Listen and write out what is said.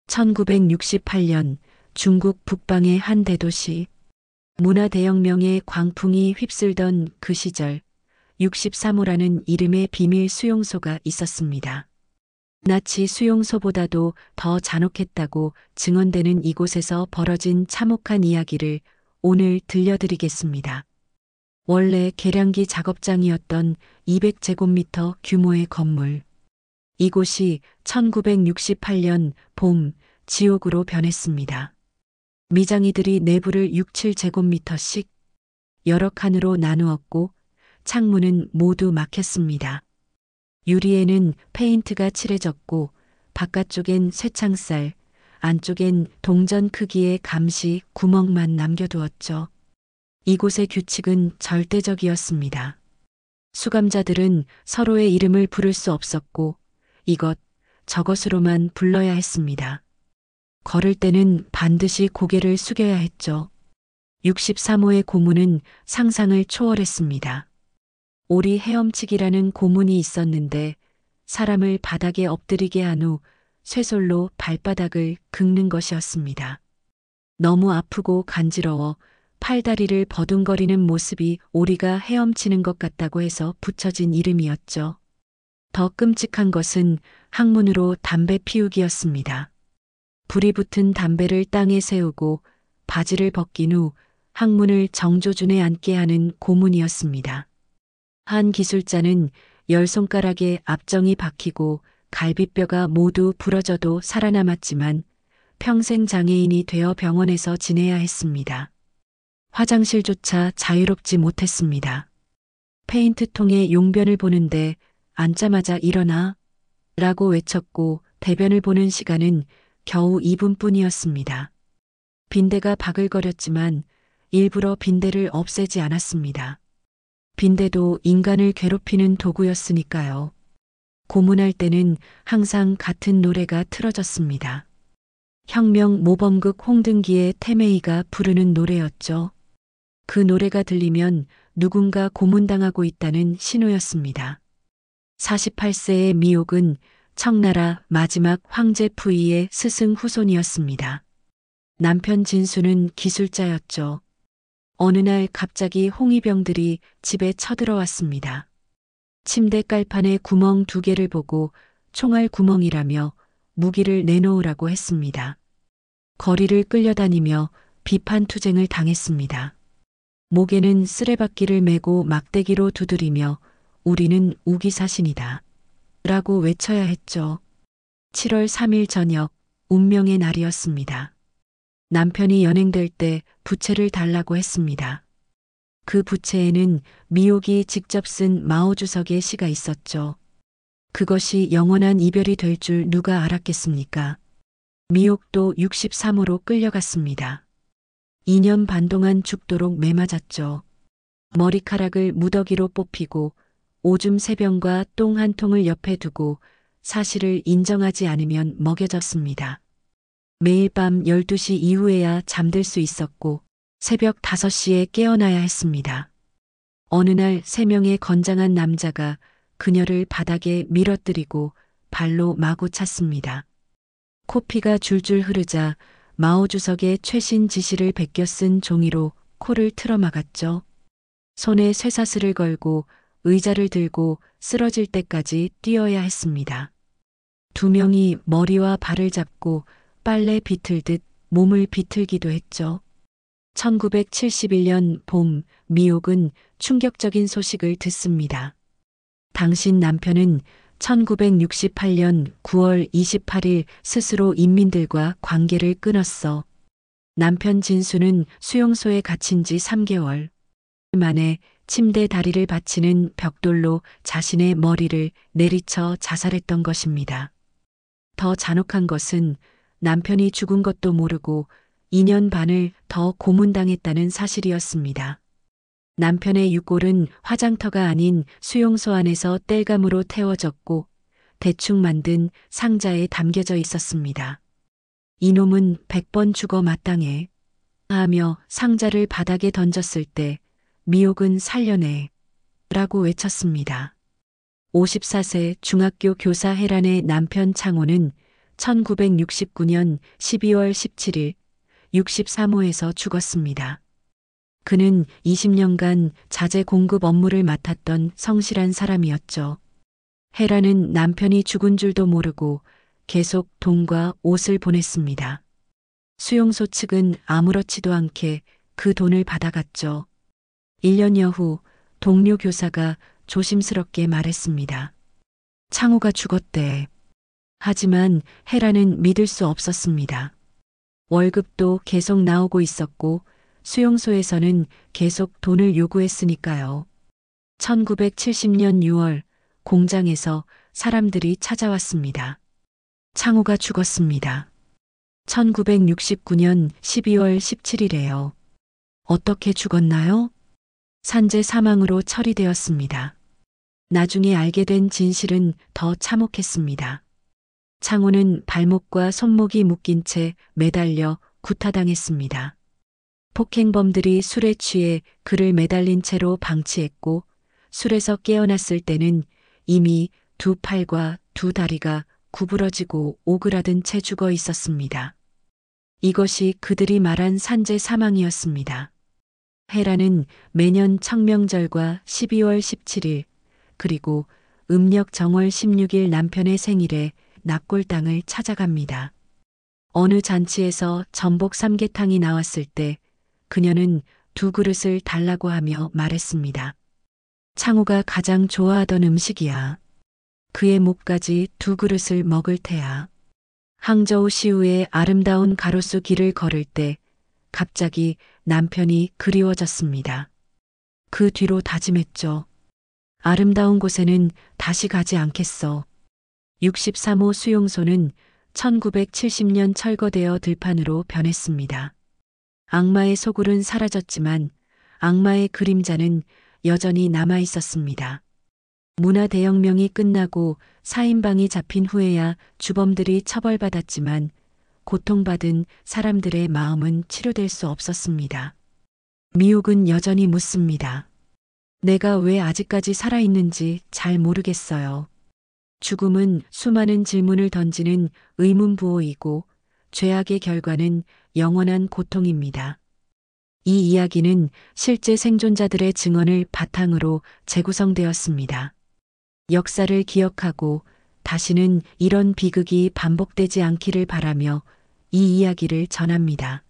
1968년 중국 북방의 한 대도시. 문화대혁명의 광풍이 휩쓸던 그 시절 63호라는 이름의 비밀 수용소가 있었습니다. 나치 수용소보다도 더 잔혹했다고 증언되는 이곳에서 벌어진 참혹한 이야기를 오늘 들려드리겠습니다. 원래 계량기 작업장이었던 200제곱미터 규모의 건물. 이곳이 1968년 봄 지옥으로 변했습니다. 미장이들이 내부를 6, 7제곱미터씩 여러 칸으로 나누었고 창문은 모두 막혔습니다. 유리에는 페인트가 칠해졌고 바깥쪽엔 쇠창살, 안쪽엔 동전 크기의 감시 구멍만 남겨두었죠. 이곳의 규칙은 절대적이었습니다. 수감자들은 서로의 이름을 부를 수 없었고 이것, 저것으로만 불러야 했습니다. 걸을 때는 반드시 고개를 숙여야 했죠. 63호의 고문은 상상을 초월했습니다. 오리 헤엄치기라는 고문이 있었는데 사람을 바닥에 엎드리게 한 후 쇠솔로 발바닥을 긁는 것이었습니다. 너무 아프고 간지러워 팔다리를 버둥거리는 모습이 오리가 헤엄치는 것 같다고 해서 붙여진 이름이었죠. 더 끔찍한 것은 항문으로 담배 피우기였습니다. 불이 붙은 담배를 땅에 세우고 바지를 벗긴 후 항문을 정조준에 앉게 하는 고문이었습니다. 한 기술자는 10손가락에 압정이 박히고 갈비뼈가 모두 부러져도 살아남았지만 평생 장애인이 되어 병원에서 지내야 했습니다. 화장실조차 자유롭지 못했습니다. 페인트통에 용변을 보는데 앉자마자 일어나 라고 외쳤고 대변을 보는 시간은 겨우 2분뿐이었습니다. 빈대가 바글거렸지만 일부러 빈대를 없애지 않았습니다. 빈대도 인간을 괴롭히는 도구였으니까요. 고문할 때는 항상 같은 노래가 틀어졌습니다. 혁명 모범극 홍등기의 태메이가 부르는 노래였죠. 그 노래가 들리면 누군가 고문당하고 있다는 신호였습니다. 48세의 미옥은 청나라 마지막 황제 푸이의 스승 후손이었습니다. 남편 진수는 기술자였죠. 어느 날 갑자기 홍위병들이 집에 쳐들어왔습니다. 침대 깔판에 구멍 2개를 보고 총알 구멍이라며 무기를 내놓으라고 했습니다. 거리를 끌려다니며 비판투쟁을 당했습니다. 목에는 쓰레받기를 메고 막대기로 두드리며 우리는 우기사신이다 라고 외쳐야 했죠. 7월 3일 저녁 운명의 날이었습니다. 남편이 연행될 때 부채를 달라고 했습니다. 그 부채에는 미옥이 직접 쓴 마오 주석의 시가 있었죠. 그것이 영원한 이별이 될 줄 누가 알았겠습니까? 미옥도 63호로 끌려갔습니다. 2년 반 동안 죽도록 매맞았죠. 머리카락을 무더기로 뽑히고 오줌 3병과 똥 1통을 옆에 두고 사실을 인정하지 않으면 먹여졌습니다. 매일 밤 12시 이후에야 잠들 수 있었고 새벽 5시에 깨어나야 했습니다. 어느 날 3명의 건장한 남자가 그녀를 바닥에 밀어뜨리고 발로 마구 찼습니다. 코피가 줄줄 흐르자 마오 주석의 최신 지시를 베껴 쓴 종이로 코를 틀어막았죠. 손에 쇠사슬을 걸고 의자를 들고 쓰러질 때까지 뛰어야 했습니다. 2명이 머리와 발을 잡고 빨래 비틀듯 몸을 비틀기도 했죠. 1971년 봄 미옥은 충격적인 소식을 듣습니다. 당신 남편은 1968년 9월 28일 스스로 인민들과 관계를 끊었어. 남편 진수는 수용소에 갇힌 지 3개월 만에 침대 다리를 받치는 벽돌로 자신의 머리를 내리쳐 자살했던 것입니다. 더 잔혹한 것은 남편이 죽은 것도 모르고 2년 반을 더 고문당했다는 사실이었습니다. 남편의 유골은 화장터가 아닌 수용소 안에서 땔감으로 태워졌고 대충 만든 상자에 담겨져 있었습니다. 이놈은 100번 죽어 마땅해 하며 상자를 바닥에 던졌을 때 미옥은 살려내 라고 외쳤습니다. 54세 중학교 교사 혜란의 남편 창호는 1969년 12월 17일 63호에서 죽었습니다. 그는 20년간 자재 공급 업무를 맡았던 성실한 사람이었죠. 헤라는 남편이 죽은 줄도 모르고 계속 돈과 옷을 보냈습니다. 수용소 측은 아무렇지도 않게 그 돈을 받아갔죠. 1년여 후 동료 교사가 조심스럽게 말했습니다. 창호가 죽었대. 하지만 헤라는 믿을 수 없었습니다. 월급도 계속 나오고 있었고 수용소에서는 계속 돈을 요구했으니까요. 1970년 6월 공장에서 사람들이 찾아왔습니다. 창호가 죽었습니다. 1969년 12월 17일에요. 어떻게 죽었나요? 산재 사망으로 처리되었습니다. 나중에 알게 된 진실은 더 참혹했습니다. 창호는 발목과 손목이 묶인 채 매달려 구타당했습니다. 폭행범들이 술에 취해 그를 매달린 채로 방치했고 술에서 깨어났을 때는 이미 두 팔과 두 다리가 구부러지고 오그라든 채 죽어 있었습니다. 이것이 그들이 말한 산재 사망이었습니다. 헤라는 매년 청명절과 12월 17일 그리고 음력 정월 16일 남편의 생일에 납골당을 찾아갑니다. 어느 잔치에서 전복 삼계탕이 나왔을 때 그녀는 두 그릇을 달라고 하며 말했습니다. 창호가 가장 좋아하던 음식이야. 그의 목까지 두 그릇을 먹을 테야. 항저우 시우의 아름다운 가로수 길을 걸을 때 갑자기 남편이 그리워졌습니다. 그 뒤로 다짐했죠. 아름다운 곳에는 다시 가지 않겠어. 63호 수용소는 1970년 철거되어 들판으로 변했습니다. 악마의 소굴은 사라졌지만 악마의 그림자는 여전히 남아 있었습니다. 문화대혁명이 끝나고 4인방이 잡힌 후에야 주범들이 처벌받았지만 고통받은 사람들의 마음은 치료될 수 없었습니다. 미혹은 여전히 묻습니다. 내가 왜 아직까지 살아있는지 잘 모르겠어요. 죽음은 수많은 질문을 던지는 의문부호이고 죄악의 결과는 영원한 고통입니다. 이 이야기는 실제 생존자들의 증언을 바탕으로 재구성되었습니다. 역사를 기억하고 다시는 이런 비극이 반복되지 않기를 바라며 이 이야기를 전합니다.